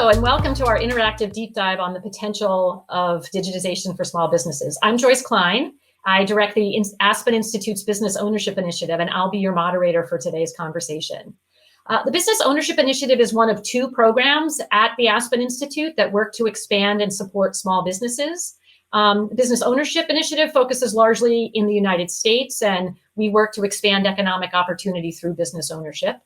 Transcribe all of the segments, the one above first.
Hello, and welcome to our interactive deep dive on the potential of digitization for small businesses. I'm Joyce Klein. I direct the Aspen Institute's Business Ownership Initiative, and I'll be your moderator for today's conversation. The Business Ownership Initiative is one of two programs at the Aspen Institute that work to expand and support small businesses. The Business Ownership Initiative focuses largely in the United States, and we work to expand economic opportunity through business ownership.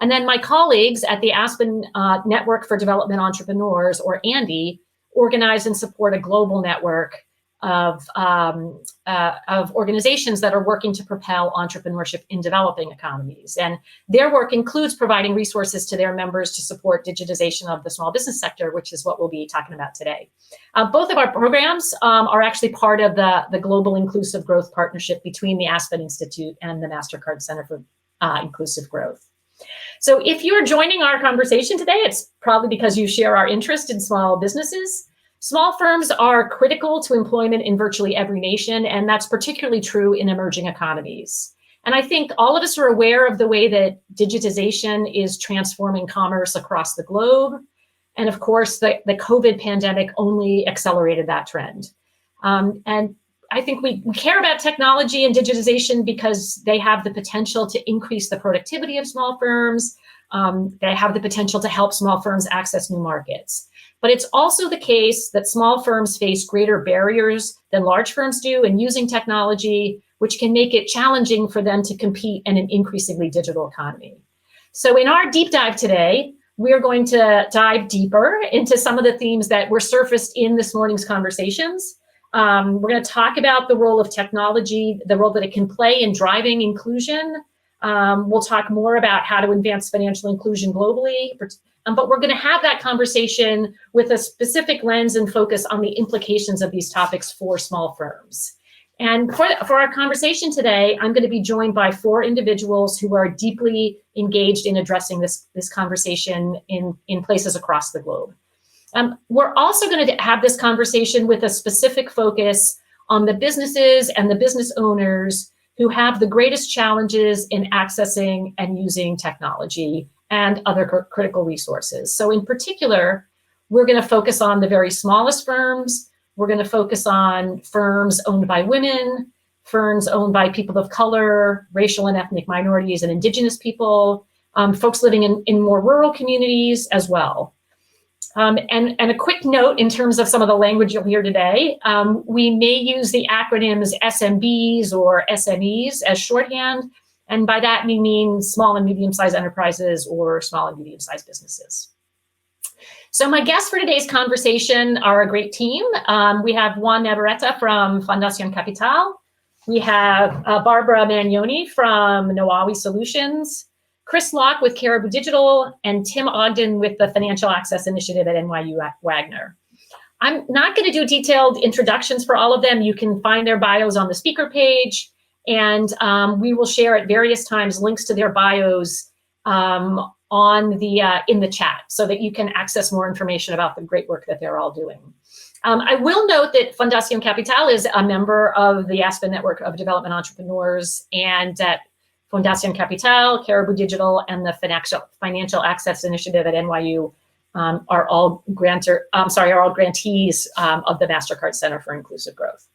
And then my colleagues at the Aspen Network for Development Entrepreneurs, or ANDE, organize and support a global network of organizations that are working to propel entrepreneurship in developing economies. And their work includes providing resources to their members to support digitization of the small business sector, which is what we'll be talking about today. Both of our programs are actually part of the Global Inclusive Growth Partnership between the Aspen Institute and the MasterCard Center for Inclusive Growth. So if you're joining our conversation today, it's probably because you share our interest in small businesses. Small firms are critical to employment in virtually every nation, and that's particularly true in emerging economies. And I think all of us are aware of the way that digitization is transforming commerce across the globe. And of course, the COVID pandemic only accelerated that trend. And I think we care about technology and digitization because they have the potential to increase the productivity of small firms. They have the potential to help small firms access new markets. But it's also the case that small firms face greater barriers than large firms do in using technology, which can make it challenging for them to compete in an increasingly digital economy. So in our deep dive today, we're going to dive deeper into some of the themes that were surfaced in this morning's conversations. We're going to talk about the role of technology, the role that it can play in driving inclusion. We'll talk more about how to advance financial inclusion globally, but we're going to have that conversation with a specific lens and focus on the implications of these topics for small firms. And for our conversation today, I'm going to be joined by four individuals who are deeply engaged in addressing this conversation in places across the globe. We're also going to have this conversation with a specific focus on the businesses and the business owners who have the greatest challenges in accessing and using technology and other critical resources. So in particular, we're going to focus on the very smallest firms. We're going to focus on firms owned by women, firms owned by people of color, racial and ethnic minorities and indigenous people, folks living in more rural communities as well. And a quick note in terms of some of the language you'll hear today, we may use the acronyms SMBs or SMEs as shorthand. And by that, we mean small and medium-sized enterprises or small and medium-sized businesses. So my guests for today's conversation are a great team. We have Juan Navarrete from Fundación Capital. We have Barbara Magnoni from Noawi Solutions, Chris Locke with Caribou Digital, and Tim Ogden with the Financial Access Initiative at NYU Wagner. I'm not going to do detailed introductions for all of them. You can find their bios on the speaker page, and we will share at various times links to their bios in the chat so that you can access more information about the great work that they're all doing. I will note that Fundación Capital is a member of the Aspen Network of Development Entrepreneurs, and that Fundación Capital, Caribou Digital, and the Financial Access Initiative at NYU are all grantees of the MasterCard Center for Inclusive Growth.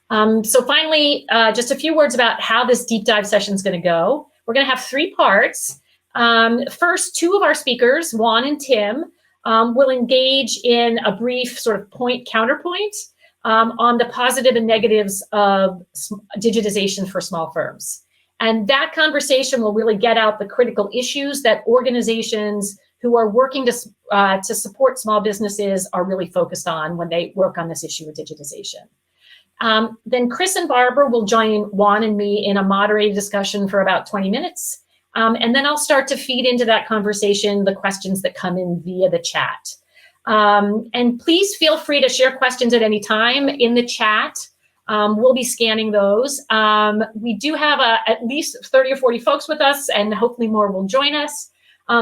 So finally, just a few words about how this deep dive session is going to go. We're going to have three parts. First, two of our speakers, Juan and Tim, will engage in a brief sort of counterpoint on the positive and negatives of digitization for small firms. And that conversation will really get out the critical issues that organizations who are working to support small businesses are really focused on when they work on this issue of digitization. Then Chris and Barbara will join Juan and me in a moderated discussion for about 20 minutes. And then I'll start to feed into that conversation the questions that come in via the chat. And please feel free to share questions at any time in the chat. We'll be scanning those. We do have at least 30 or 40 folks with us, and hopefully more will join us.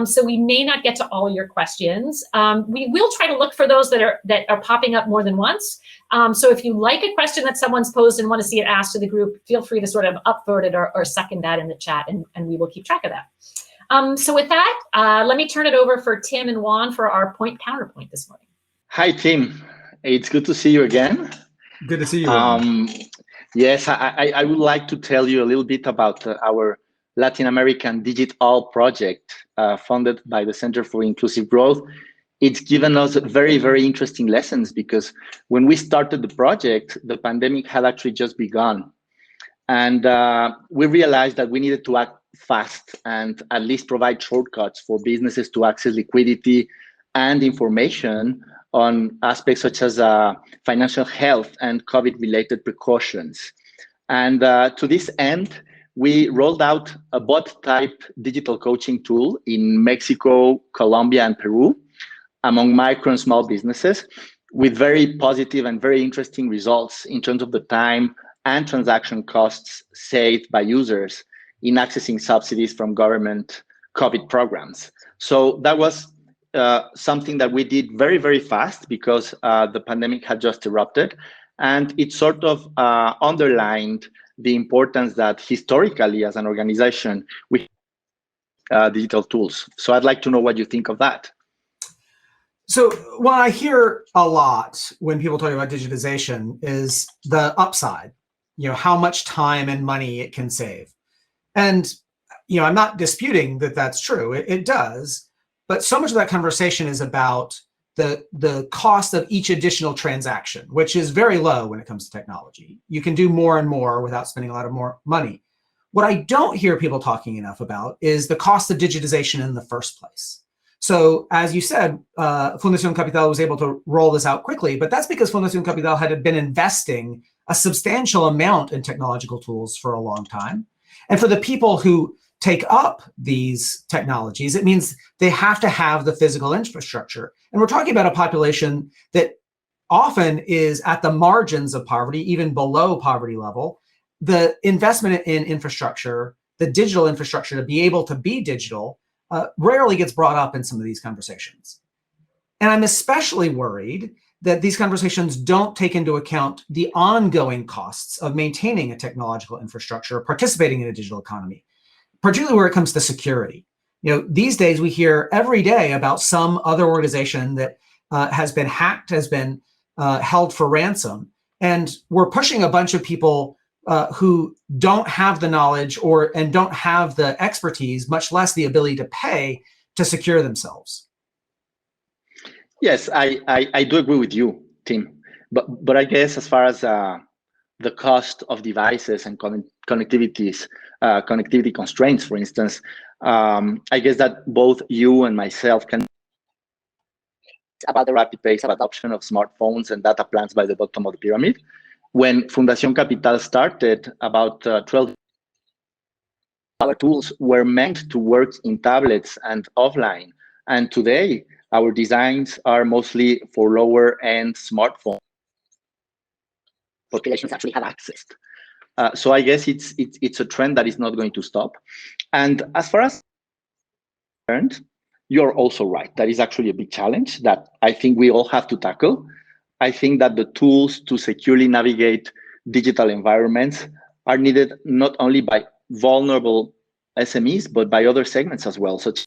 So we may not get to all your questions. We will try to look for those that are popping up more than once. So if you like a question that someone's posed and want to see it asked to the group, feel free to sort of upvote it or second that in the chat, and we will keep track of that. So with that, let me turn it over for Tim and Juan for our point counterpoint this morning. Hi, Tim. It's good to see you again. Good to see you. Yes, I would like to tell you a little bit about our Latin American Digital project funded by the Center for Inclusive Growth. It's given us very, very interesting lessons because when we started the project, the pandemic had actually just begun. And we realized that we needed to act fast and at least provide shortcuts for businesses to access liquidity and information on aspects such as financial health and COVID-related precautions. And to this end, we rolled out a bot-type digital coaching tool in Mexico, Colombia, and Peru among micro and small businesses with very positive and very interesting results in terms of the time and transaction costs saved by users in accessing subsidies from government COVID programs. So that was something that we did very, very fast because the pandemic had just erupted. And it sort of underlined the importance that historically as an organization, we digital tools. So I'd like to know what you think of that. So what I hear a lot when people talk about digitization is the upside, how much time and money it can save. And, I'm not disputing that that's true. It does. But so much of that conversation is about the cost of each additional transaction, which is very low when it comes to technology. You can do more and more without spending a lot of more money. What I don't hear people talking enough about is the cost of digitization in the first place. So as you said, Fundación Capital was able to roll this out quickly, but that's because Fundación Capital had been investing a substantial amount in technological tools for a long time. And for the people who take up these technologies, it means they have to have the physical infrastructure. And we're talking about a population that often is at the margins of poverty, even below poverty level. The investment in infrastructure, the digital infrastructure to be able to be digital, rarely gets brought up in some of these conversations. And I'm especially worried that these conversations don't take into account the ongoing costs of maintaining a technological infrastructure, participating in a digital economy, particularly where it comes to security. These days we hear every day about some other organization that has been hacked, has been held for ransom. And we're pushing a bunch of people who don't have the knowledge and don't have the expertise, much less the ability to pay to secure themselves. Yes, I do agree with you, Tim. But I guess as far as the cost of devices and connectivity constraints, for instance, I guess that both you and myself can about the rapid pace of adoption of smartphones and data plans by the bottom of the pyramid. When Fundación Capital started about 12, our tools were meant to work in tablets and offline. And today, our designs are mostly for lower-end smartphones. Populations actually have access. So I guess it's a trend that is not going to stop. And as far as concerned, you're also right. That is actually a big challenge that I think we all have to tackle. I think that the tools to securely navigate digital environments are needed not only by vulnerable SMEs, but by other segments as well, such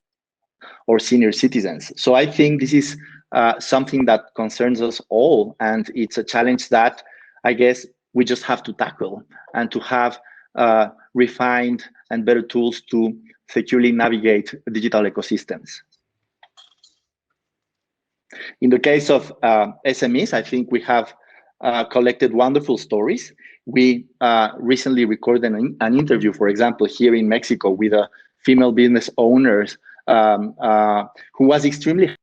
or senior citizens. So I think this is something that concerns us all, and it's a challenge that I guess we just have to tackle and to have refined and better tools to securely navigate digital ecosystems. In the case of SMEs, I think we have collected wonderful stories. We recently recorded an interview, for example, here in Mexico with a female business owner who was extremely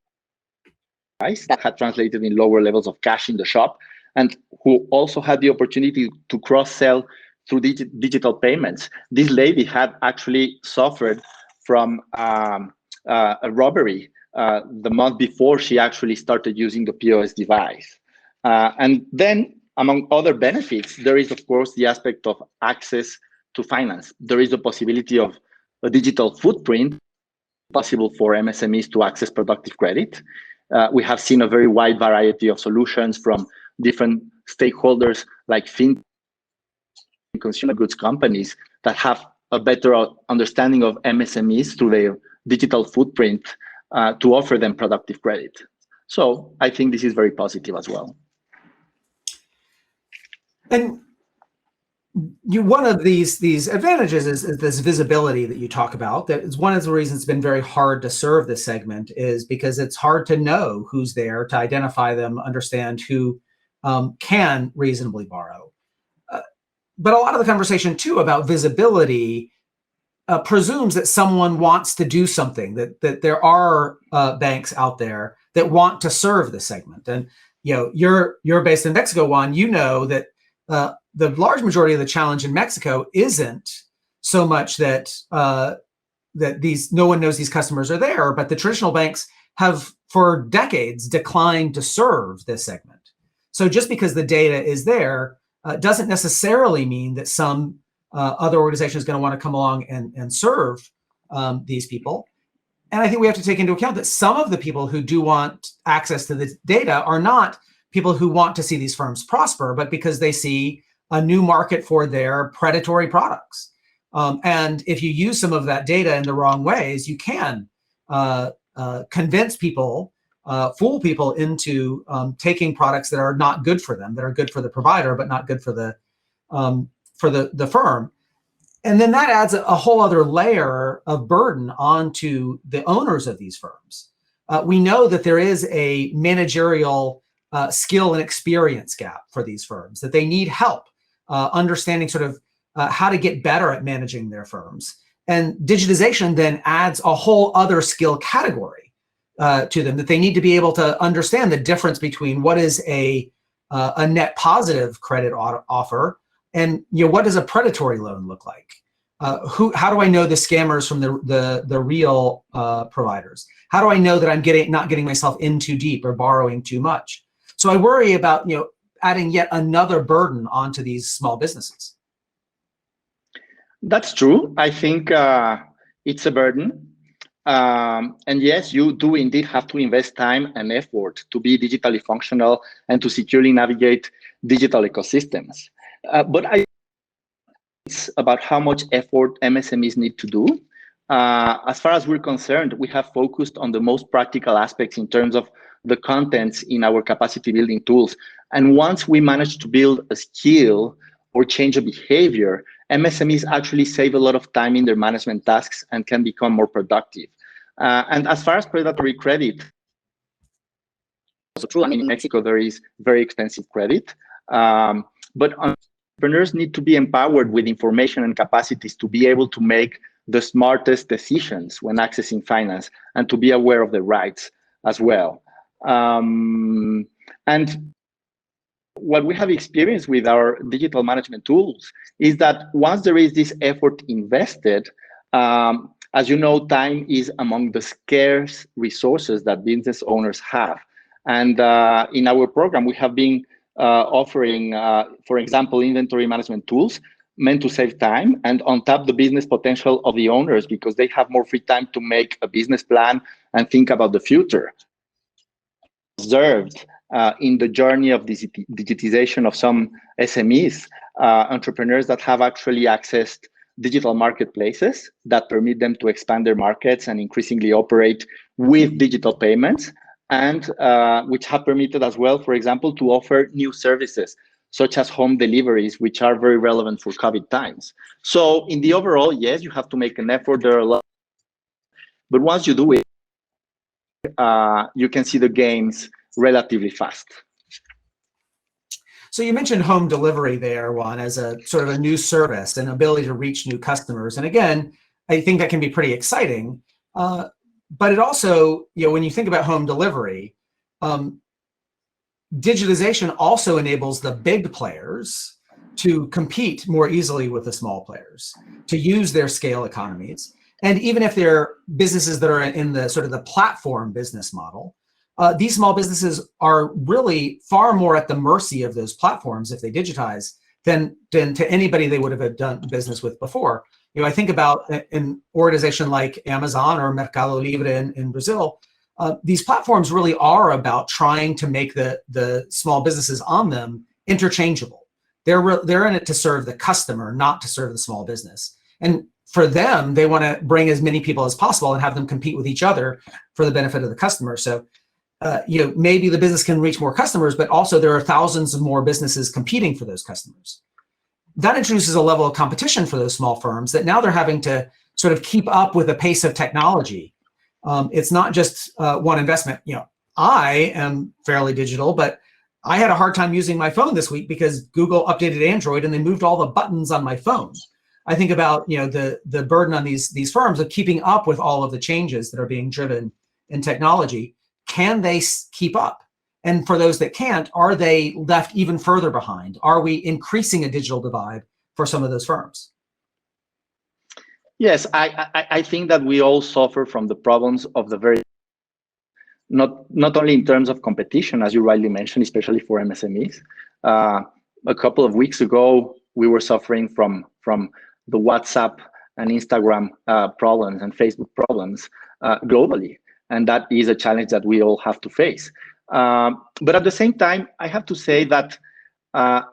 that had translated in lower levels of cash in the shop, and who also had the opportunity to cross-sell through digital payments. This lady had actually suffered from a robbery the month before she actually started using the POS device. And then, among other benefits, there is, of course, the aspect of access to finance. There is the possibility of a digital footprint possible for MSMEs to access productive credit. We have seen a very wide variety of solutions from different stakeholders like fintech and consumer goods companies that have a better understanding of MSMEs through their digital footprint to offer them productive credit. So I think this is very positive as well. And one of these advantages is this visibility that you talk about. That is one of the reasons it's been very hard to serve this segment, is because it's hard to know who's there, to identify them, understand who can reasonably borrow. But a lot of the conversation too about visibility presumes that someone wants to do something, that there are banks out there that want to serve this segment. And you're based in Mexico, Juan. You know that the large majority of the challenge in Mexico isn't so much that no one knows these customers are there, but the traditional banks have for decades declined to serve this segment. So just because the data is there doesn't necessarily mean that some other organization is going to want to come along and serve these people. And I think we have to take into account that some of the people who do want access to the data are not people who want to see these firms prosper, but because they see a new market for their predatory products. And if you use some of that data in the wrong ways, you can convince people, fool people into taking products that are not good for them, that are good for the provider, but not good for the firm. And then that adds a whole other layer of burden onto the owners of these firms. We know that there is a managerial skill and experience gap for these firms, that they need help understanding sort of how to get better at managing their firms. And digitization then adds a whole other skill category to them, that they need to be able to understand the difference between what is a net positive credit offer and what does a predatory loan look like? How do I know the scammers from the real providers? How do I know that I'm not getting myself in too deep or borrowing too much? So I worry about adding yet another burden onto these small businesses. That's true. I think it's a burden. And yes, you do indeed have to invest time and effort to be digitally functional and to securely navigate digital ecosystems. But it's about how much effort MSMEs need to do. As far as we're concerned, we have focused on the most practical aspects in terms of the contents in our capacity building tools. And once we manage to build a skill or change a behavior, MSMEs actually save a lot of time in their management tasks and can become more productive. And as far as predatory credit, also true. I mean, in Mexico, there is very expensive credit, but entrepreneurs need to be empowered with information and capacities to be able to make the smartest decisions when accessing finance and to be aware of the rights as well. And what we have experienced with our digital management tools is that once there is this effort invested, as you know, time is among the scarce resources that business owners have. And in our program, we have been offering, for example, inventory management tools meant to save time and untap the business potential of the owners because they have more free time to make a business plan and think about the future. Observed in the journey of digitization of some SMEs, entrepreneurs that have actually accessed digital marketplaces that permit them to expand their markets and increasingly operate with digital payments, and which have permitted as well, for example, to offer new services such as home deliveries, which are very relevant for COVID times. So in the overall, yes, you have to make an effort. There are a lot, but once you do it, you can see the gains relatively fast. So you mentioned home delivery there, Juan, as a sort of a new service and ability to reach new customers. And again, I think that can be pretty exciting. But it also, when you think about home delivery, digitization also enables the big players to compete more easily with the small players, to use their scale economies. And even if they're businesses that are in the sort of the platform business model, these small businesses are really far more at the mercy of those platforms if they digitize than to anybody they would have done business with before. I think about an organization like Amazon or Mercado Libre in Brazil. These platforms really are about trying to make the small businesses on them interchangeable. They're in it to serve the customer, not to serve the small business. And for them, they want to bring as many people as possible and have them compete with each other for the benefit of the customer. So, maybe the business can reach more customers, but also there are thousands of more businesses competing for those customers. That introduces a level of competition for those small firms that now they're having to sort of keep up with the pace of technology. It's not just one investment. I am fairly digital, but I had a hard time using my phone this week because Google updated Android and they moved all the buttons on my phone. I think about the burden on these firms of keeping up with all of the changes that are being driven in technology. Can they keep up? And for those that can't, are they left even further behind? Are we increasing a digital divide for some of those firms? Yes, I think that we all suffer from the problems of the very, not only in terms of competition, as you rightly mentioned, especially for MSMEs. A couple of weeks ago, we were suffering from the WhatsApp and Instagram problems and Facebook problems globally. And that is a challenge that we all have to face. But at the same time, I have to say that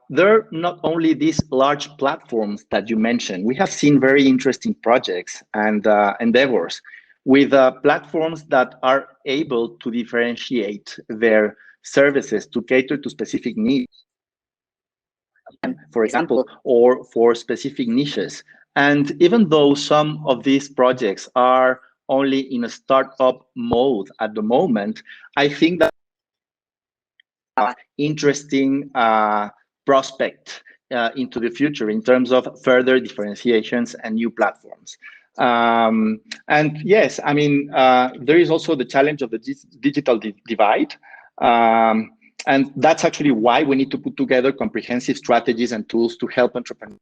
there are not only these large platforms that you mentioned. We have seen very interesting projects and endeavors with platforms that are able to differentiate their services to cater to specific needs, for example, or for specific niches. And even though some of these projects are only in a startup mode at the moment, I think that interesting prospect into the future in terms of further differentiations and new platforms. And yes, I mean, there is also the challenge of the digital divide. And that's actually why we need to put together comprehensive strategies and tools to help entrepreneurs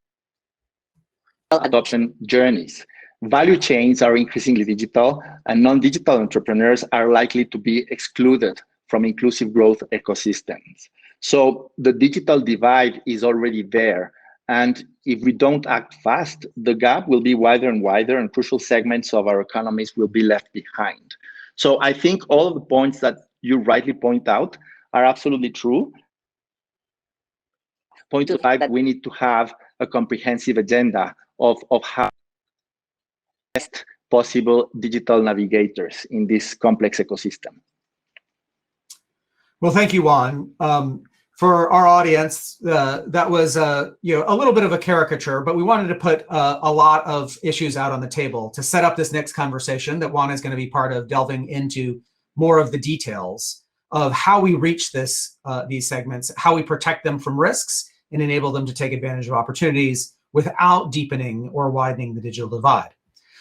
adoption journeys. Value chains are increasingly digital, and non-digital entrepreneurs are likely to be excluded from inclusive growth ecosystems. So the digital divide is already there. And if we don't act fast, the gap will be wider and wider, and crucial segments of our economies will be left behind. So I think all of the points that you rightly point out are absolutely true. Point to the fact that we need to have a comprehensive agenda of how best possible digital navigators in this complex ecosystem. Well, thank you, Juan. For our audience, that was a little bit of a caricature, but we wanted to put a lot of issues out on the table to set up this next conversation that Juan is going to be part of, delving into more of the details of how we reach these segments, how we protect them from risks and enable them to take advantage of opportunities without deepening or widening the digital divide.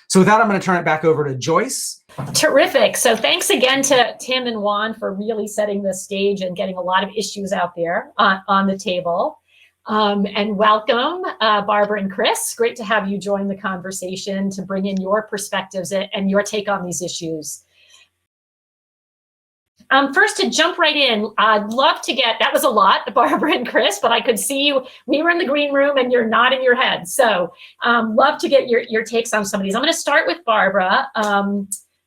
So with that, I'm going to turn it back over to Joyce. Terrific. So thanks again to Tim and Juan for really setting the stage and getting a lot of issues out there on the table. And welcome, Barbara and Chris. Great to have you join the conversation to bring in your perspectives and your take on these issues. First, to jump right in, I'd love to get, that was a lot, Barbara and Chris, but I could see you, we were in the green room and you're nodding your head. So love to get your takes on some of these. I'm going to start with Barbara.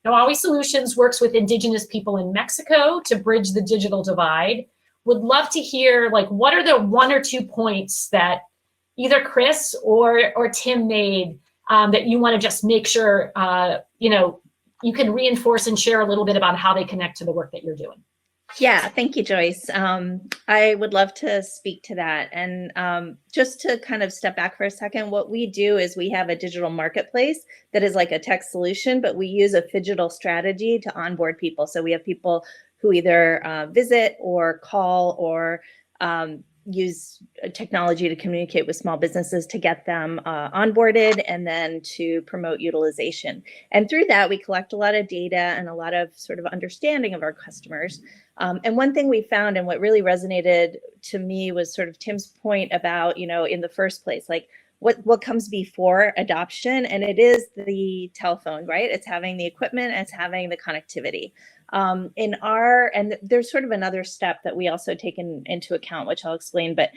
Always Solutions works with Indigenous people in Mexico to bridge the digital divide. Would love to hear, like, what are the one or two points that either Chris or Tim made that you want to just make sure, you can reinforce and share a little bit about how they connect to the work that you're doing. Yeah, thank you, Joyce. I would love to speak to that. And just to kind of step back for a second, what we do is we have a digital marketplace that is like a tech solution, but we use a phygital strategy to onboard people. So we have people who either visit or call or use technology to communicate with small businesses to get them onboarded and then to promote utilization. And through that, we collect a lot of data and a lot of sort of understanding of our customers. And one thing we found and what really resonated to me was sort of Tim's point about, in the first place, like what comes before adoption, and it is the telephone, right? It's having the equipment, it's having the connectivity. And there's sort of another step that we also take into account, which I'll explain, but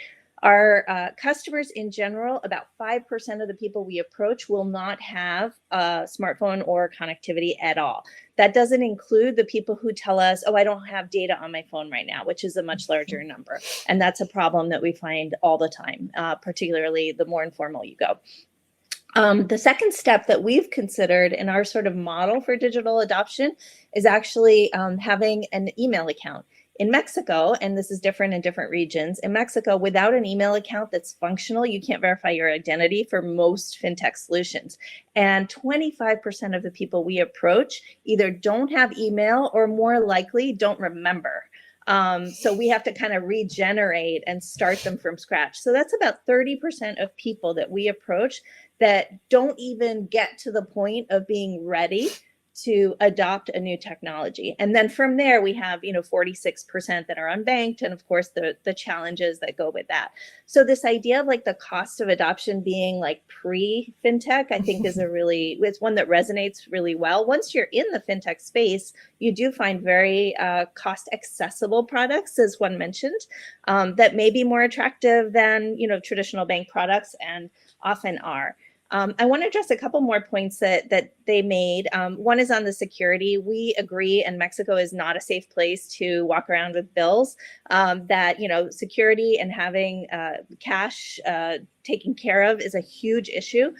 our customers in general, about 5% of the people we approach will not have a smartphone or connectivity at all. That doesn't include the people who tell us, oh, I don't have data on my phone right now, which is a much larger number. And that's a problem that we find all the time, particularly the more informal you go. The second step that we've considered in our sort of model for digital adoption is actually having an email account. In Mexico, and this is different in different regions, in Mexico, without an email account that's functional, you can't verify your identity for most fintech solutions. And 25% of the people we approach either don't have email or more likely don't remember. So we have to kind of regenerate and start them from scratch. So that's about 30% of people that we approach that don't even get to the point of being ready to adopt a new technology. And then from there, we have, 46% that are unbanked, and of course, the challenges that go with that. So this idea of like the cost of adoption being like pre-fintech, I think it's one that resonates really well. Once you're in the fintech space, you do find very cost accessible products, as one mentioned, that may be more attractive than, traditional bank products, and often are. I want to address a couple more points that they made. One is on the security. We agree, and Mexico is not a safe place to walk around with bills, that, security and having cash taken care of is a huge issue.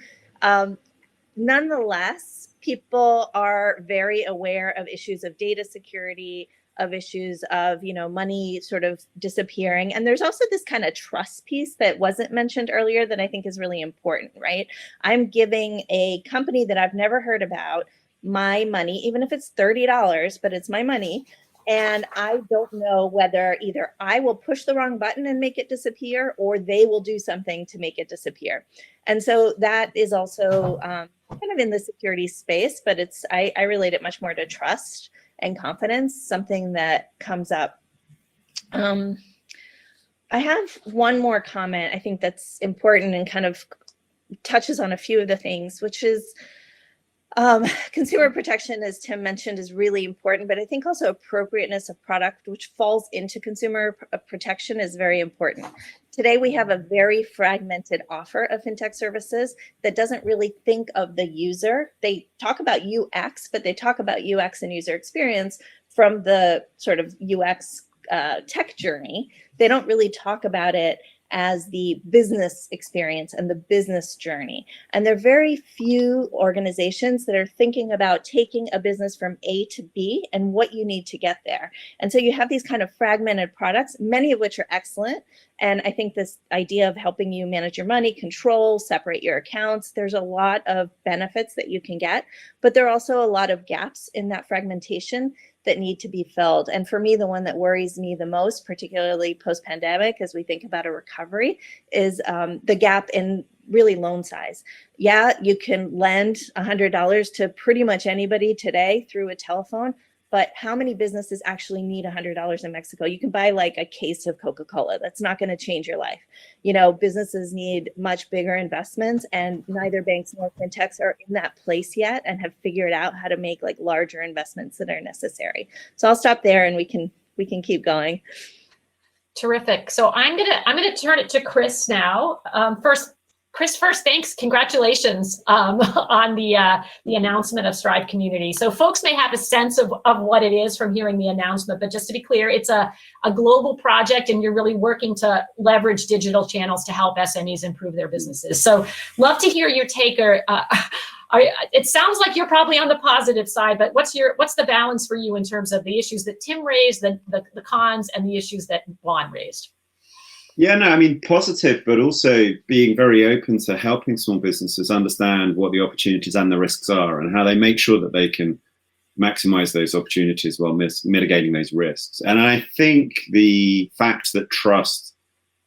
Nonetheless, people are very aware of issues of data security, of issues of, money sort of disappearing. And there's also this kind of trust piece that wasn't mentioned earlier that I think is really important, right? I'm giving a company that I've never heard about my money, even if it's $30, but it's my money. And I don't know whether either I will push the wrong button and make it disappear, or they will do something to make it disappear. And so that is also kind of in the security space, but I relate it much more to trust and confidence, something that comes up. I have one more comment I think that's important and kind of touches on a few of the things, which is consumer protection, as Tim mentioned, is really important, but I think also appropriateness of product, which falls into consumer protection, is very important. Today, we have a very fragmented offer of fintech services that doesn't really think of the user. They talk about UX, but they talk about UX and user experience from the sort of UX tech journey. They don't really talk about it as the business experience and the business journey. And there are very few organizations that are thinking about taking a business from A to B and what you need to get there. And so you have these kind of fragmented products, many of which are excellent. And I think this idea of helping you manage your money, control, separate your accounts, there's a lot of benefits that you can get, but there are also a lot of gaps in that fragmentation that need to be filled. And for me, the one that worries me the most, particularly post-pandemic, as we think about a recovery, is the gap in really loan size. Yeah, you can lend $100 to pretty much anybody today through a telephone, but how many businesses actually need $100 in Mexico? You can buy like a case of Coca-Cola. That's not going to change your life. Businesses need much bigger investments, and neither banks nor fintechs are in that place yet and have figured out how to make like larger investments that are necessary. So I'll stop there, and we can keep going. Terrific. So I'm gonna turn it to Chris now. Chris, thanks. Congratulations on the announcement of Strive Community. So folks may have a sense of what it is from hearing the announcement, but just to be clear, it's a global project, and you're really working to leverage digital channels to help SMEs improve their businesses. So love to hear your take. It sounds like you're probably on the positive side, but what's the balance for you in terms of the issues that Tim raised, the cons, and the issues that Juan raised? Yeah, no, I mean, positive, but also being very open to helping small businesses understand what the opportunities and the risks are, and how they make sure that they can maximize those opportunities while mitigating those risks. And I think the fact that trust,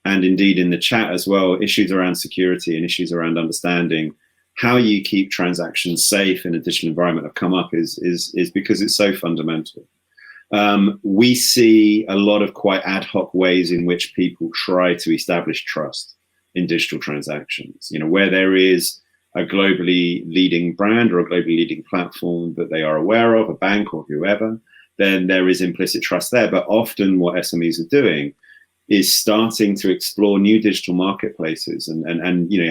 and indeed in the chat as well, issues around security and issues around understanding how you keep transactions safe in a digital environment have come up is because it's so fundamental. We see a lot of quite ad hoc ways in which people try to establish trust in digital transactions. Where there is a globally leading brand or a globally leading platform that they are aware of, a bank or whoever, then there is implicit trust there. But often what SMEs are doing is starting to explore new digital marketplaces and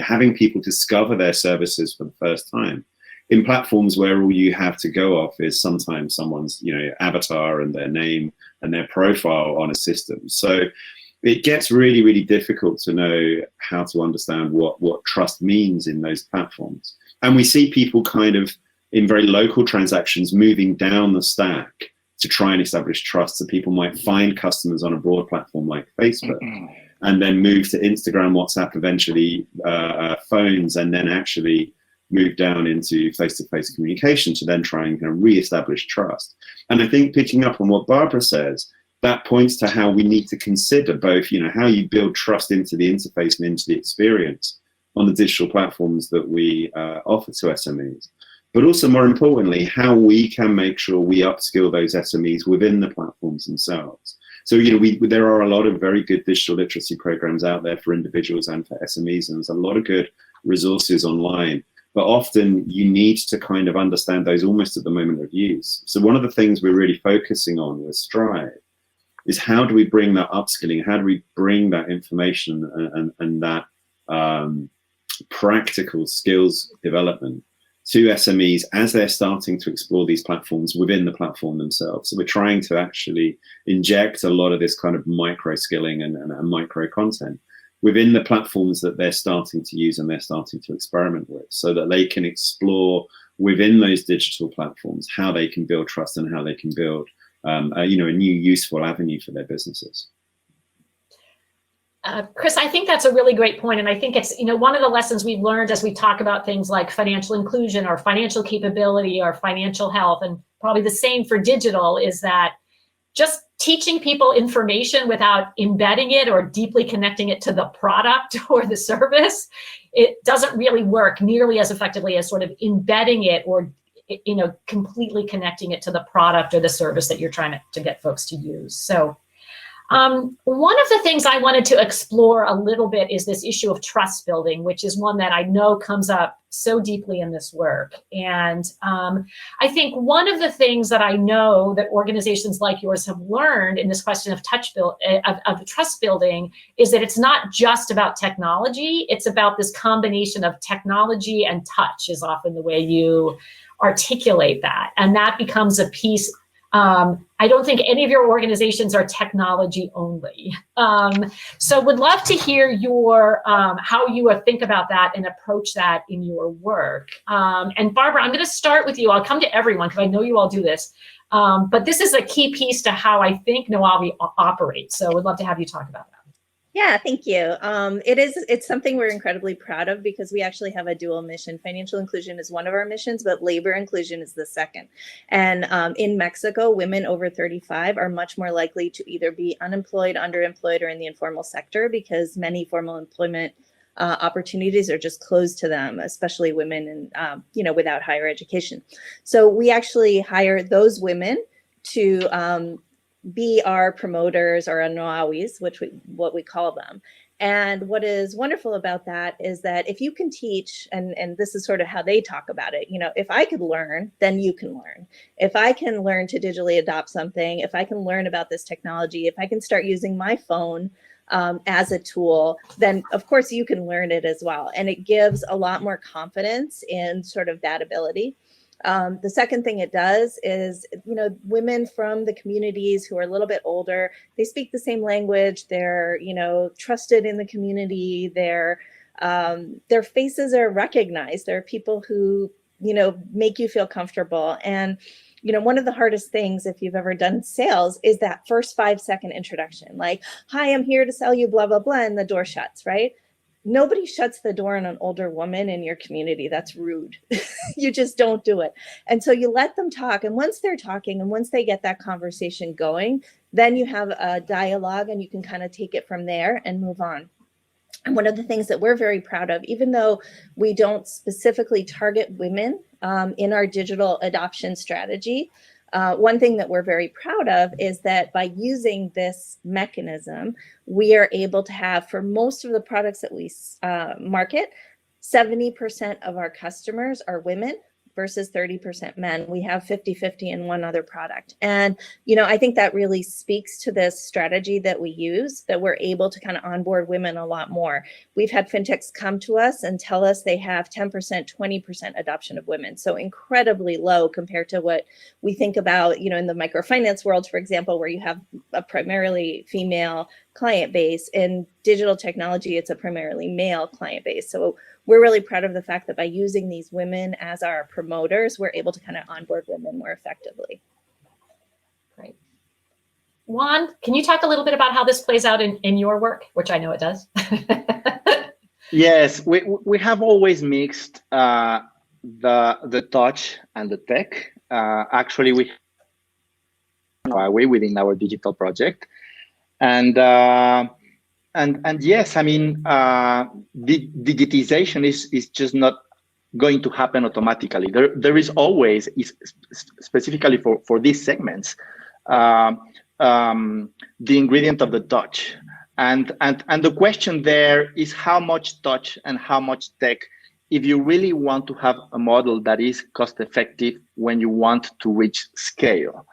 having people discover their services for the first time in platforms where all you have to go off is sometimes someone's avatar and their name and their profile on a system. So it gets really, really difficult to know how to understand what trust means in those platforms. And we see people kind of in very local transactions moving down the stack to try and establish trust. So people might find customers on a broad platform like Facebook and then move to Instagram, WhatsApp, eventually phones, and then actually move down into face-to-face communication to then try and kind of re-establish trust. And I think picking up on what Barbara says, that points to how we need to consider both, how you build trust into the interface and into the experience on the digital platforms that we offer to SMEs, but also more importantly, how we can make sure we upskill those SMEs within the platforms themselves. So, there are a lot of very good digital literacy programs out there for individuals and for SMEs, and there's a lot of good resources online. But often you need to kind of understand those almost at the moment of use. So one of the things we're really focusing on with Strive is how do we bring that upskilling? How do we bring that information and that practical skills development to SMEs as they're starting to explore these platforms within the platform themselves? So we're trying to actually inject a lot of this kind of micro skilling and micro content within the platforms that they're starting to use and they're starting to experiment with, so that they can explore within those digital platforms how they can build trust and how they can build a new useful avenue for their businesses. Chris, I think that's a really great point. And I think it's, one of the lessons we've learned as we talk about things like financial inclusion or financial capability or financial health, and probably the same for digital, is that just teaching people information without embedding it or deeply connecting it to the product or the service, it doesn't really work nearly as effectively as sort of embedding it or completely connecting it to the product or the service that you're trying to get folks to use. So one of the things I wanted to explore a little bit is this issue of trust building, which is one that I know comes up so deeply in this work. And I think one of the things that I know that organizations like yours have learned in this question of trust building is that it's not just about technology. It's about this combination of technology and touch is often the way you articulate that. And that becomes a piece. I don't think any of your organizations are technology only. So would love to hear your how you think about that and approach that in your work. And Barbara, I'm going to start with you. I'll come to everyone because I know you all do this. But this is a key piece to how I think Noavi operates. So would love to have you talk about that. Yeah, thank you. It's something we're incredibly proud of because we actually have a dual mission. Financial inclusion is one of our missions, but labor inclusion is the second. And in Mexico, women over 35 are much more likely to either be unemployed, underemployed, or in the informal sector because many formal employment opportunities are just closed to them, especially women and without higher education. So we actually hire those women to be our promoters or Noawis, what we call them. And what is wonderful about that is that if you can teach, and this is sort of how they talk about it, if I could learn, then you can learn. If I can learn to digitally adopt something, if I can learn about this technology, if I can start using my phone as a tool, then of course you can learn it as well. And it gives a lot more confidence in sort of that ability. The second thing it does is, women from the communities who are a little bit older, they speak the same language, they're, trusted in the community, their faces are recognized. There are people who, make you feel comfortable. And, one of the hardest things, if you've ever done sales, is that first 5-second introduction, like, hi, I'm here to sell you blah, blah, blah, and the door shuts, right? Nobody shuts the door on an older woman in your community. That's rude. You just don't do it. And so you let them talk. And once they're talking and once they get that conversation going, then you have a dialogue and you can kind of take it from there and move on. And one of the things that we're very proud of, even though we don't specifically target women in our digital adoption strategy, one thing that we're very proud of is that by using this mechanism, we are able to have, for most of the products that we market, 70% of our customers are women versus 30% men. We have 50-50 in one other product. And, I think that really speaks to this strategy that we use, that we're able to kind of onboard women a lot more. We've had fintechs come to us and tell us they have 10%, 20% adoption of women. So incredibly low compared to what we think about, in the microfinance world, for example, where you have a primarily female client base. In digital technology, it's a primarily male client base. So we're really proud of the fact that by using these women as our promoters, we're able to kind of onboard women more effectively. Great. Juan, can you talk a little bit about how this plays out in your work, which I know it does? Yes, we have always mixed the touch and the tech. Actually, we way within our digital project, and yes, I mean, digitization is just not going to happen automatically. There is always, specifically for these segments, the ingredient of the touch. And the question there is how much touch and how much tech, if you really want to have a model that is cost effective when you want to reach scale.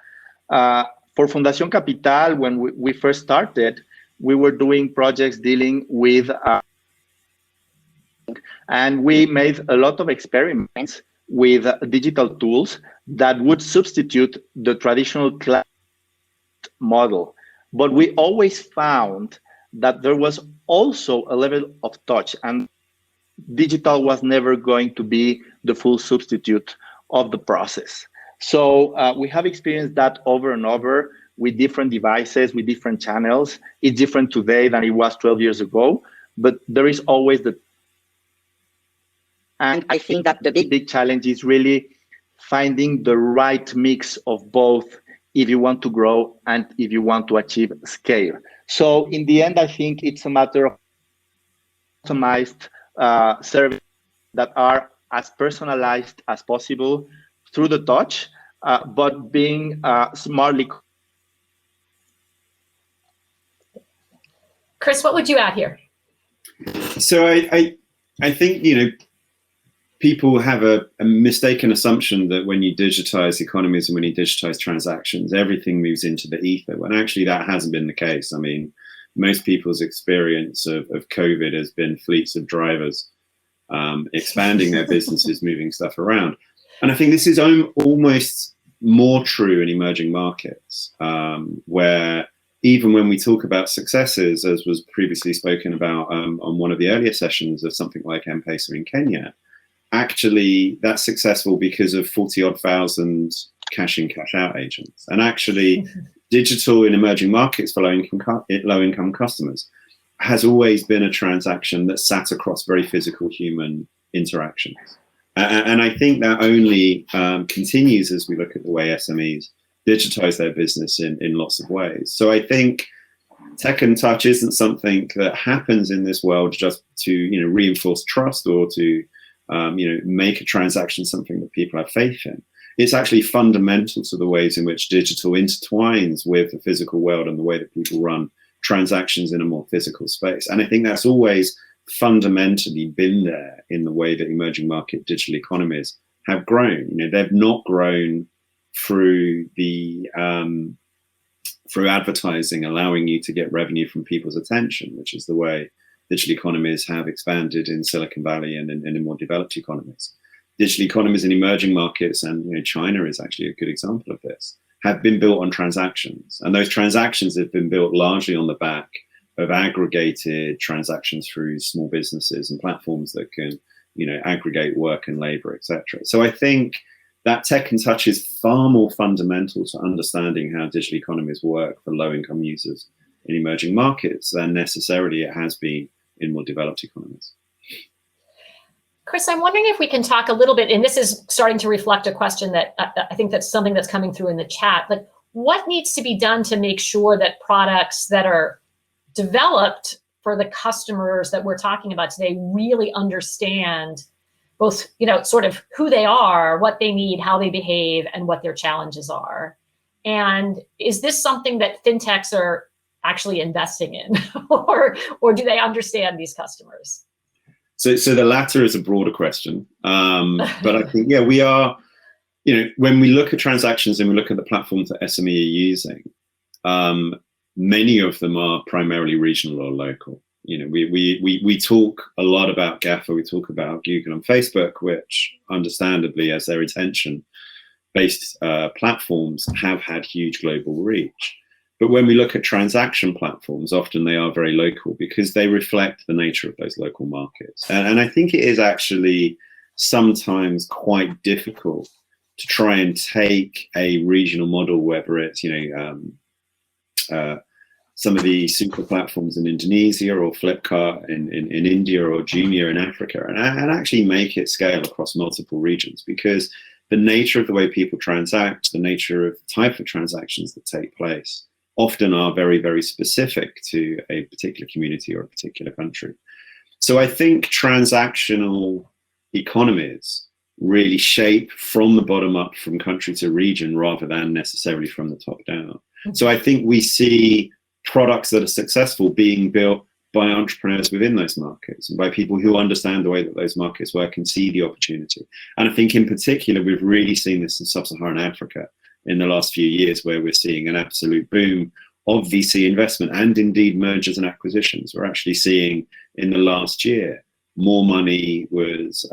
For Fundación Capital, when we first started, we were doing projects dealing with, and we made a lot of experiments with digital tools that would substitute the traditional class model. But we always found that there was also a level of touch, and digital was never going to be the full substitute of the process. So we have experienced that over and over with different devices, with different channels. It's different today than it was 12 years ago, but there is always the... And I think that the big challenge is really finding the right mix of both if you want to grow and if you want to achieve scale. So in the end, I think it's a matter of customized services that are as personalized as possible through the touch, but being smartly. Chris, what would you add here? So I think, you know, people have a mistaken assumption that when you digitize economies and when you digitize transactions, everything moves into the ether, when actually that hasn't been the case. I mean, most people's experience of COVID has been fleets of drivers expanding their businesses, moving stuff around. And I think this is almost more true in emerging markets, where even when we talk about successes, as was previously spoken about on one of the earlier sessions of something like M-Pesa in Kenya, actually that's successful because of 40-odd thousand cash in, cash out agents. And actually digital in emerging markets for low-income customers has always been a transaction that sat across very physical human interactions. And I think that only continues as we look at the way SMEs digitize their business in lots of ways. So I think tech and touch isn't something that happens in this world just to, you know, reinforce trust or to, you know, make a transaction something that people have faith in. It's actually fundamental to the ways in which digital intertwines with the physical world and the way that people run transactions in a more physical space. And I think that's always fundamentally been there in the way that emerging market digital economies have grown. You know, they've not grown through the through advertising, allowing you to get revenue from people's attention, which is the way digital economies have expanded in Silicon Valley and in more developed economies. Digital economies in emerging markets, and you know, China is actually a good example of this, have been built on transactions, and those transactions have been built largely on the back of aggregated transactions through small businesses and platforms that can, you know, aggregate work and labor, etc. So I think that tech and touch is far more fundamental to understanding how digital economies work for low-income users in emerging markets than necessarily it has been in more developed economies. Chris, I'm wondering if we can talk a little bit, and this is starting to reflect a question that I think that's something that's coming through in the chat, like what needs to be done to make sure that products that are developed for the customers that we're talking about today really understand both, you know, sort of who they are, what they need, how they behave, and what their challenges are. And is this something that fintechs are actually investing in, or do they understand these customers? So the latter is a broader question, but I think, yeah, we are, you know, when we look at transactions and we look at the platforms that SME are using, many of them are primarily regional or local. You know, we talk a lot about GAFA, we talk about Google and Facebook, which understandably, as their attention-based platforms, have had huge global reach. But when we look at transaction platforms, often they are very local because they reflect the nature of those local markets. And I think it is actually sometimes quite difficult to try and take a regional model, whether it's, some of the super platforms in Indonesia or Flipkart in India or Jumia in Africa, and actually make it scale across multiple regions, because the nature of the way people transact, the nature of the type of transactions that take place often are very, very specific to a particular community or a particular country. So I think transactional economies really shape from the bottom up, from country to region, rather than necessarily from the top down. So I think we see products that are successful being built by entrepreneurs within those markets and by people who understand the way that those markets work and see the opportunity. And I think in particular, we've really seen this in sub-Saharan Africa in the last few years, where we're seeing an absolute boom of VC investment and indeed mergers and acquisitions. We're actually seeing in the last year, more money was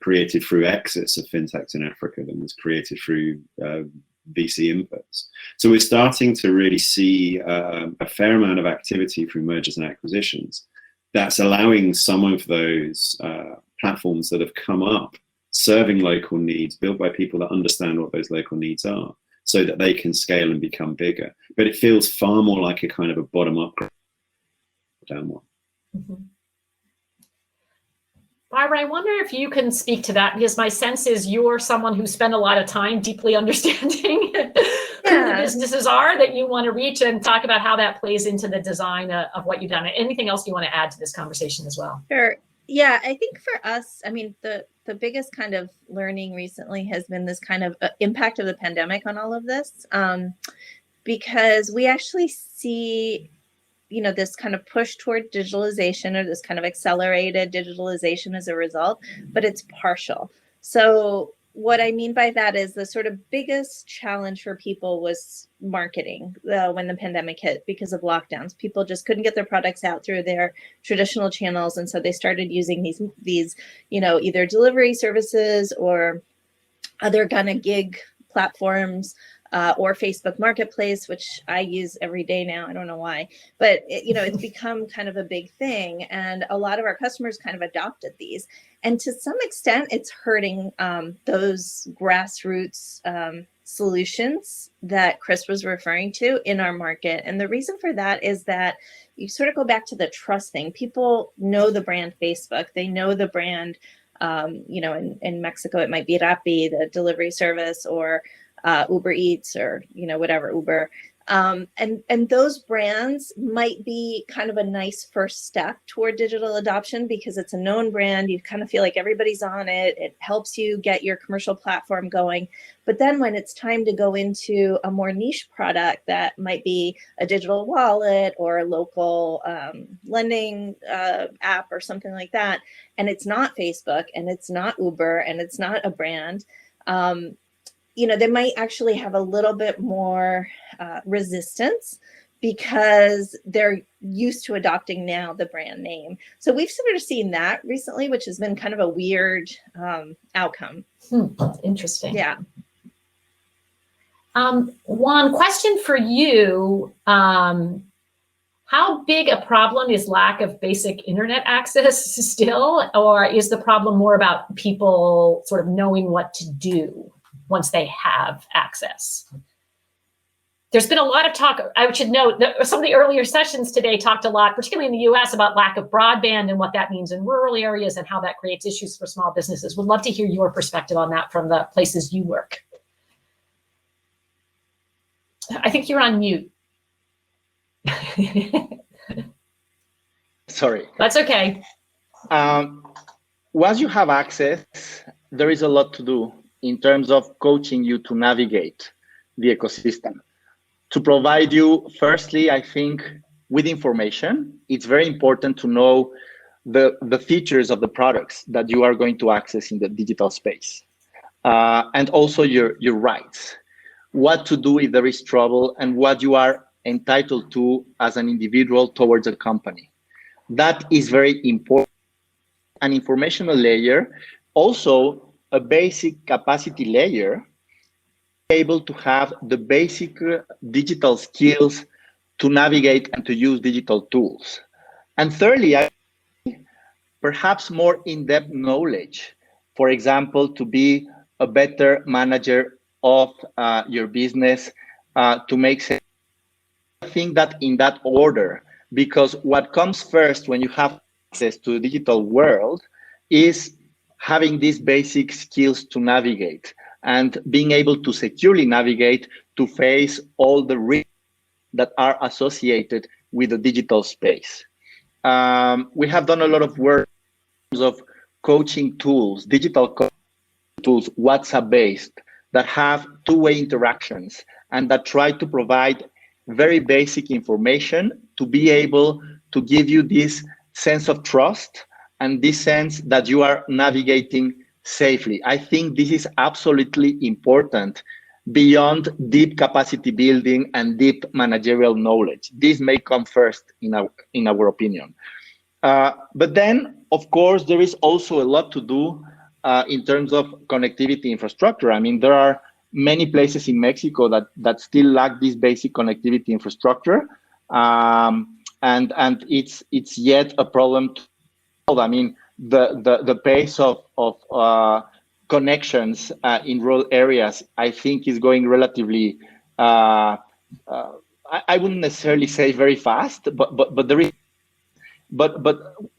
created through exits of fintechs in Africa than was created through VC inputs. So we're starting to really see a fair amount of activity through mergers and acquisitions that's allowing some of those platforms that have come up serving local needs, built by people that understand what those local needs are, so that they can scale and become bigger. But it feels far more like a kind of a bottom-up down one. Mm-hmm. Barbara, I wonder if you can speak to that, because my sense is you're someone who spent a lot of time deeply understanding who the businesses are that you want to reach, and talk about how that plays into the design of what you've done. Anything else you want to add to this conversation as well? Sure. Yeah, I think for us, I mean, the biggest kind of learning recently has been this kind of impact of the pandemic on all of this, because we actually see, this kind of push toward digitalization, or this kind of accelerated digitalization as a result, but it's partial. So what I mean by that is the sort of biggest challenge for people was marketing when the pandemic hit, because of lockdowns. People just couldn't get their products out through their traditional channels. And so they started using these either delivery services or other kind of gig platforms, or Facebook Marketplace, which I use every day now. I don't know why, but it's become kind of a big thing. And a lot of our customers kind of adopted these. And to some extent, it's hurting those grassroots solutions that Chris was referring to in our market. And the reason for that is that you sort of go back to the trust thing. People know the brand Facebook. They know the brand, in Mexico, it might be Rappi, the delivery service, or Uber Eats, or whatever, Uber, and those brands might be kind of a nice first step toward digital adoption, because it's a known brand. You kind of feel like everybody's on it. It helps you get your commercial platform going. But then when it's time to go into a more niche product that might be a digital wallet or a local lending app or something like that, and it's not Facebook and it's not Uber and it's not a brand, they might actually have a little bit more resistance, because they're used to adopting now the brand name. So we've sort of seen that recently, which has been kind of a weird outcome. Interesting. Yeah. One question for you. How big a problem is lack of basic internet access still, or is the problem more about people sort of knowing what to do once they have access? There's been a lot of talk. I should note that some of the earlier sessions today talked a lot, particularly in the US, about lack of broadband and what that means in rural areas and how that creates issues for small businesses. Would love to hear your perspective on that from the places you work. I think you're on mute. Sorry. That's okay. Once you have access, there is a lot to do in terms of coaching you to navigate the ecosystem. To provide you, firstly, I think with information, it's very important to know the features of the products that you are going to access in the digital space. And also your rights, what to do if there is trouble, and what you are entitled to as an individual towards a company. That is very important. An informational layer, also a basic capacity layer able to have the basic digital skills to navigate and to use digital tools. And thirdly, perhaps more in-depth knowledge. For example, to be a better manager of your business, to make sense. I think that in that order, because what comes first when you have access to the digital world is having these basic skills to navigate and being able to securely navigate to face all the risks that are associated with the digital space. We have done a lot of work in terms of coaching tools, digital tools, WhatsApp-based, that have two-way interactions and that try to provide very basic information to be able to give you this sense of trust and this sense that you are navigating safely. I think this is absolutely important beyond deep capacity building and deep managerial knowledge. This may come first in our opinion. But then, of course, there is also a lot to do in terms of connectivity infrastructure. I mean, there are many places in Mexico that still lack this basic connectivity infrastructure, and it's yet a problem to solve. I mean, the pace of connections in rural areas, I think, is going relatively. I wouldn't necessarily say very fast, but there is. But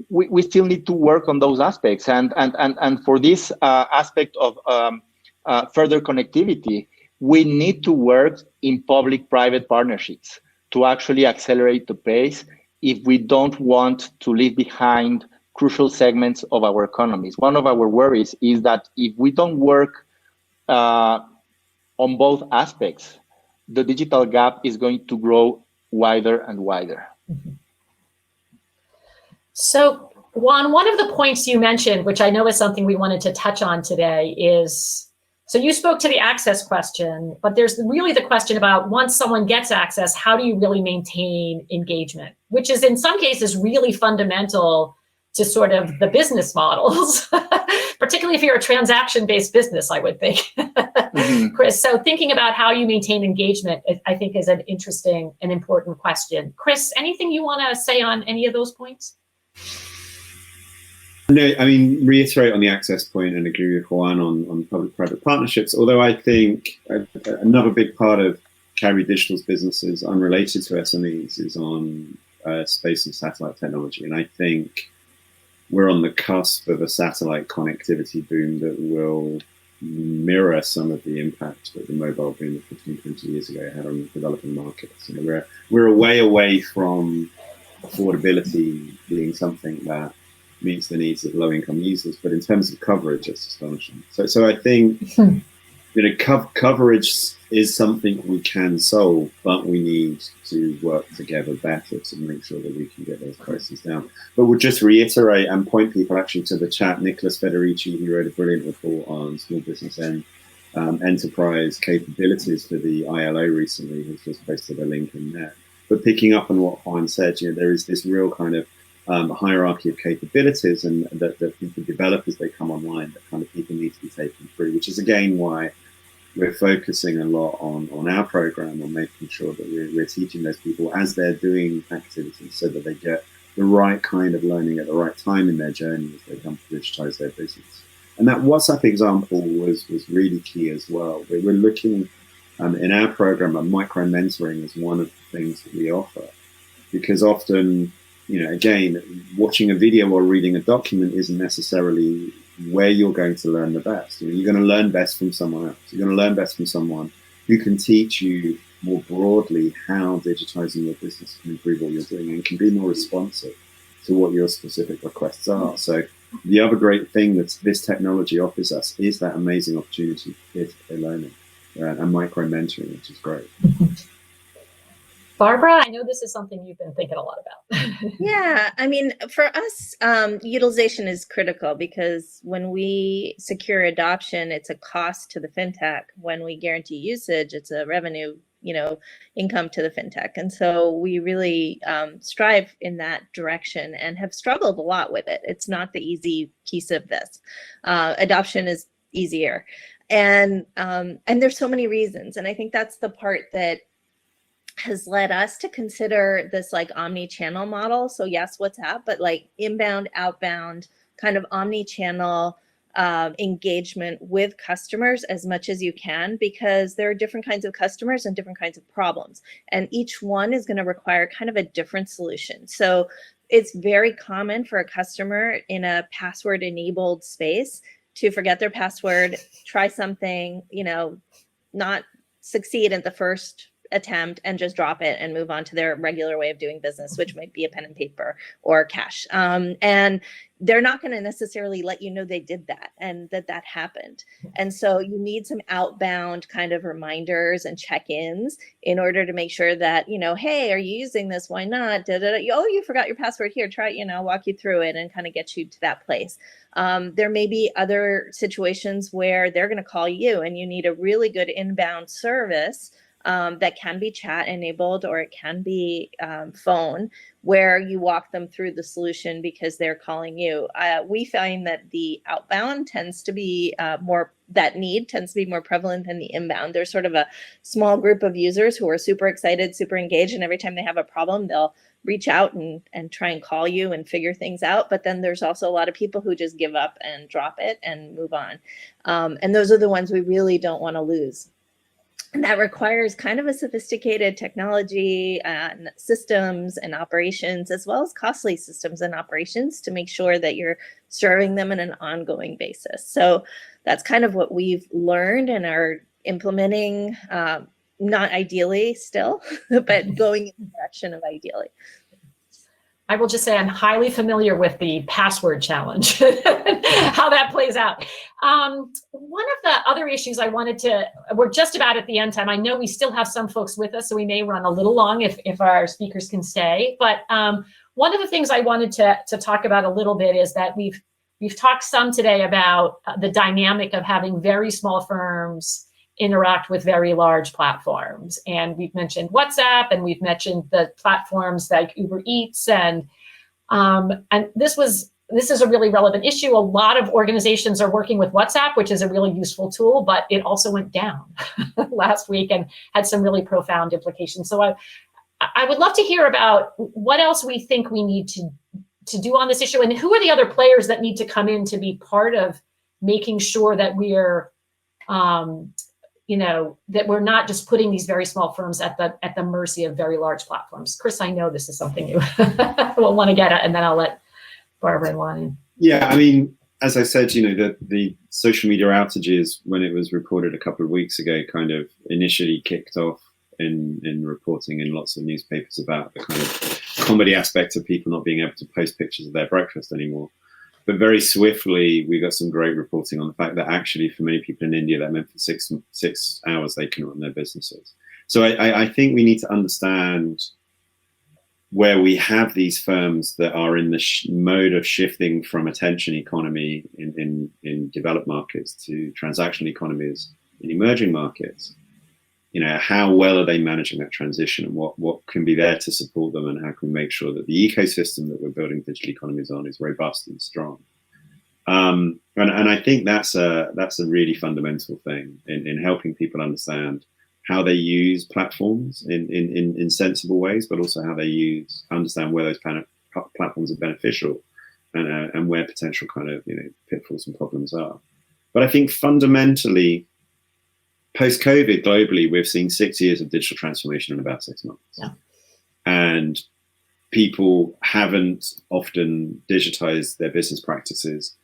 we still need to work on those aspects, and for this aspect of further connectivity, we need to work in public-private partnerships to actually accelerate the pace if we don't want to leave behind crucial segments of our economies. One of our worries is that if we don't work on both aspects, the digital gap is going to grow wider and wider. Mm-hmm. So, Juan, one of the points you mentioned, which I know is something we wanted to touch on today, is, so you spoke to the access question, but there's really the question about once someone gets access, how do you really maintain engagement, which is in some cases really fundamental to sort of the business models, particularly if you're a transaction-based business, I would think. Mm-hmm. Chris, so thinking about how you maintain engagement, I think is an interesting and important question. Chris, anything you want to say on any of those points? No, I mean, reiterate on the access point and agree with Juan on public-private partnerships, although I think another big part of Carry Digital's businesses, unrelated to SMEs, is on space and satellite technology. And I think we're on the cusp of a satellite connectivity boom that will mirror some of the impact that the mobile boom of 15, 20 years ago had on developing markets. You know, we're a way away from affordability being something that meets the needs of low-income users, but in terms of coverage, it's astonishing. So I think coverage is something we can solve, but we need to work together better to make sure that we can get those prices down. But we'll just reiterate and point people actually to the chat. Nicholas Federici, who wrote a brilliant report on small business and enterprise capabilities for the ILO recently, has just posted a link in there. But picking up on what Juan said, there is this real kind of hierarchy of capabilities, and that the developers, they come online, that kind of people need to be taken through, which is again why we're focusing a lot on our program, on making sure that we're teaching those people as they're doing activities so that they get the right kind of learning at the right time in their journey as they come to digitize their business. And that WhatsApp example was really key as well. We're looking in our program at micro mentoring as one of the things that we offer, because often, again, watching a video or reading a document isn't necessarily where you're going to learn the best. You're going to learn best from someone else. You're going to learn best from someone who can teach you more broadly how digitizing your business can improve what you're doing and can be more responsive to what your specific requests are. So the other great thing that this technology offers us is that amazing opportunity for peer-to-peer learning and micro mentoring, which is great. Barbara, I know this is something you've been thinking a lot about. Yeah, I mean, for us, utilization is critical, because when we secure adoption, it's a cost to the fintech. When we guarantee usage, it's a revenue, income to the fintech. And so we really strive in that direction and have struggled a lot with it. It's not the easy piece of this. Adoption is easier. And there's so many reasons. And I think that's the part that has led us to consider this like omni-channel model. So yes, WhatsApp, but like inbound, outbound, kind of omni-channel engagement with customers as much as you can, because there are different kinds of customers and different kinds of problems. And each one is going to require kind of a different solution. So it's very common for a customer in a password enabled space to forget their password, try something, you know, not succeed at the first attempt and just drop it and move on to their regular way of doing business, which might be a pen and paper or cash. And they're not going to necessarily let you know they did that and that happened. And so you need some outbound kind of reminders and check-ins in order to make sure that, you know, hey, are you using this? Why not? Oh, you forgot your password. Here, try it, you know, walk you through it and kind of get you to that place. There may be other situations where they're going to call you and you need a really good inbound service that can be chat enabled, or it can be phone, where you walk them through the solution because they're calling you. We find that the outbound tends to be that need tends to be more prevalent than the inbound. There's sort of a small group of users who are super excited, super engaged, and every time they have a problem, they'll reach out and try and call you and figure things out. But then there's also a lot of people who just give up and drop it and move on. And those are the ones we really don't want to lose. And that requires kind of a sophisticated technology and systems and operations, as well as costly systems and operations to make sure that you're serving them on an ongoing basis. So that's kind of what we've learned and are implementing, not ideally still, but going in the direction of ideally. I will just say I'm highly familiar with the password challenge, how that plays out. One of the other issues I wanted to, we're just about at the end time. I know we still have some folks with us, so we may run a little long if our speakers can stay. But one of the things I wanted to talk about a little bit is that we've talked some today about the dynamic of having very small firms interact with very large platforms. And we've mentioned WhatsApp, and we've mentioned the platforms like Uber Eats, and this is a really relevant issue. A lot of organizations are working with WhatsApp, which is a really useful tool, but it also went down last week and had some really profound implications. So I would love to hear about what else we think we need to do on this issue, and who are the other players that need to come in to be part of making sure that we're that we're not just putting these very small firms at the mercy of very large platforms. Chris, I know this is something you will want to get at, and then I'll let Barbara and Juan in. Yeah, I mean, as I said, you know, the social media outages, when it was reported a couple of weeks ago, kind of initially kicked off in reporting in lots of newspapers about the kind of comedy aspect of people not being able to post pictures of their breakfast anymore. But very swiftly, we got some great reporting on the fact that actually for many people in India, that meant for 6 hours they can run their businesses. So I think we need to understand where we have these firms that are in the mode of shifting from attention economy in developed markets to transactional economies in emerging markets. You know, how well are they managing that transition, and what can be there to support them, and how can we make sure that the ecosystem that we're building digital economies on is robust and strong? And I think that's a really fundamental thing in helping people understand how they use platforms in sensible ways, but also how they understand where those platforms are beneficial and where potential kind of, you know, pitfalls and problems are. But I think fundamentally, post-COVID, globally, we've seen 6 years of digital transformation in about 6 months. Yeah. And people haven't often digitized their business practices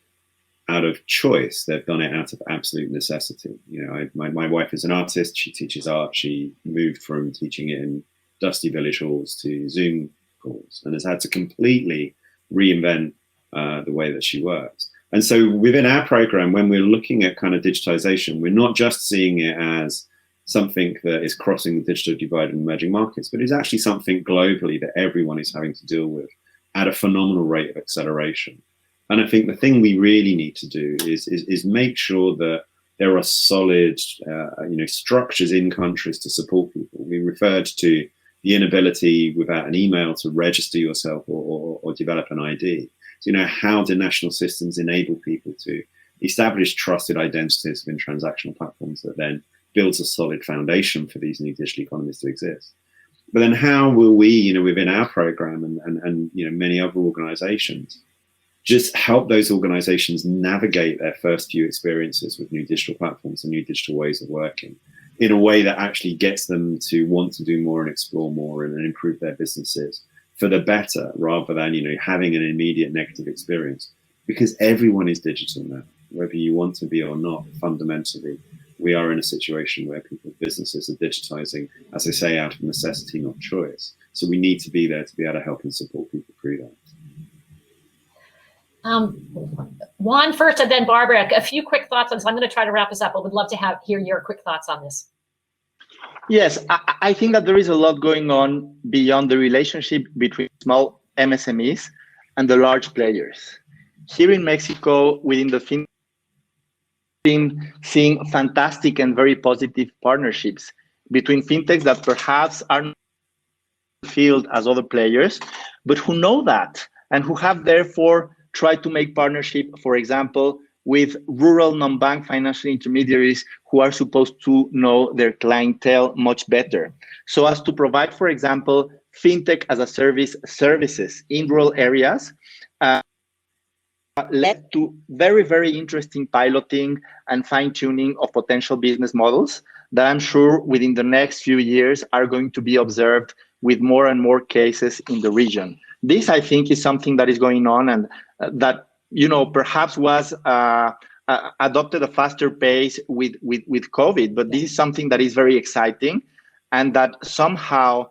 out of choice. They've done it out of absolute necessity. You know, my wife is an artist. She teaches art. She moved from teaching it in dusty village halls to Zoom calls and has had to completely reinvent the way that she works. And so within our program, when we're looking at kind of digitization, we're not just seeing it as something that is crossing the digital divide in emerging markets, but it's actually something globally that everyone is having to deal with at a phenomenal rate of acceleration. And I think the thing we really need to do is make sure that there are solid structures in countries to support people. We referred to the inability without an email to register yourself or develop an ID. So, you know, how do national systems enable people to establish trusted identities within transactional platforms that then builds a solid foundation for these new digital economies to exist. But then how will we, you know, within our program and you know, many other organizations, just help those organizations navigate their first few experiences with new digital platforms and new digital ways of working in a way that actually gets them to want to do more and explore more and improve their businesses for the better, rather than, you know, having an immediate negative experience. Because everyone is digital now, whether you want to be or not. Fundamentally, we are in a situation where people's businesses are digitizing, as I say, out of necessity, not choice. So we need to be there to be able to help and support people through that. Juan first, and then Barbara. A few quick thoughts on this. I'm going to try to wrap this up, but would love to hear your quick thoughts on this. Yes, I think that there is a lot going on beyond the relationship between small MSMEs and the large players. Here in Mexico, within the fintech, been seeing fantastic and very positive partnerships between fintechs that perhaps are not in the field as other players, but who know that and who have therefore tried to make partnership, for example, with rural non-bank financial intermediaries who are supposed to know their clientele much better. So as to provide, for example, fintech as a service services in rural areas, led to very, very interesting piloting and fine-tuning of potential business models that I'm sure within the next few years are going to be observed with more and more cases in the region. This, I think, is something that is going on and that, you know, perhaps was adopted a faster pace with COVID, but this is something that is very exciting and that somehow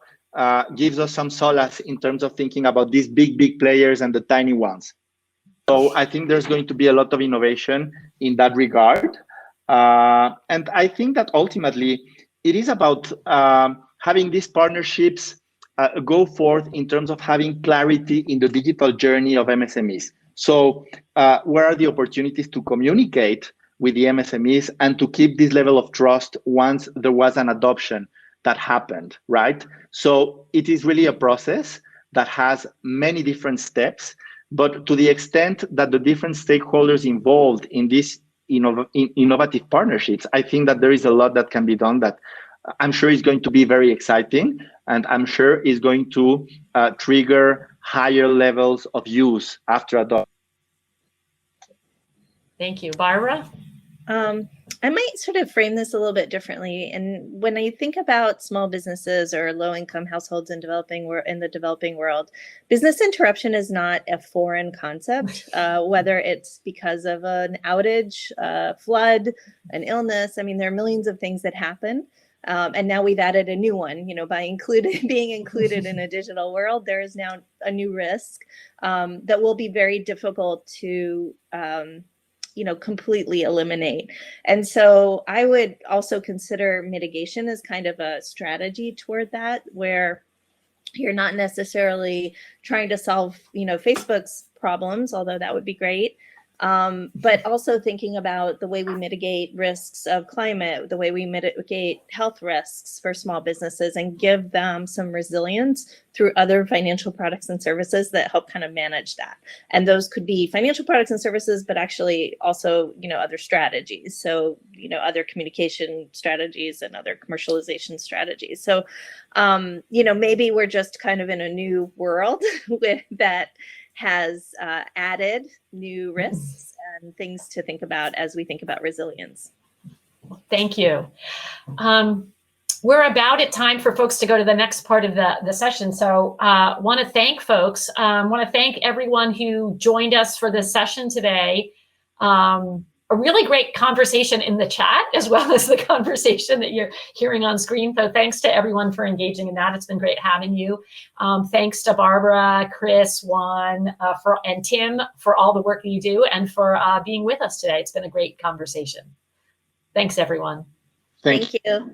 gives us some solace in terms of thinking about these big players and the tiny ones. So I think there's going to be a lot of innovation in that regard. And I think that ultimately it is about having these partnerships go forth in terms of having clarity in the digital journey of MSMEs. So where are the opportunities to communicate with the MSMEs and to keep this level of trust once there was an adoption that happened, right? So it is really a process that has many different steps. But to the extent that the different stakeholders involved in these innovative partnerships, I think that there is a lot that can be done that I'm sure is going to be very exciting, and I'm sure is going to trigger higher levels of use after adoption. Thank you. Barbara? I might sort of frame this a little bit differently. And when I think about small businesses or low-income households in the developing world, business interruption is not a foreign concept, whether it's because of an outage, a flood, an illness. I mean, there are millions of things that happen. And now we've added a new one, you know, by being included in a digital world, there is now a new risk that will be very difficult to completely eliminate. And so I would also consider mitigation as kind of a strategy toward that, where you're not necessarily trying to solve, Facebook's problems, although that would be great. But also thinking about the way we mitigate risks of climate, the way we mitigate health risks for small businesses and give them some resilience through other financial products and services that help kind of manage that. And those could be financial products and services, but actually also, other strategies. So, other communication strategies and other commercialization strategies. So, maybe we're just kind of in a new world with that has added new risks and things to think about as we think about resilience. Thank you. We're about at time for folks to go to the next part of the session. So want to thank folks. Want to thank everyone who joined us for this session today. A really great conversation in the chat, as well as the conversation that you're hearing on screen. So thanks to everyone for engaging in that. It's been great having you. Thanks to Barbara, Chris, Juan, and Tim for all the work that you do and for being with us today. It's been a great conversation. Thanks, everyone. Thank you.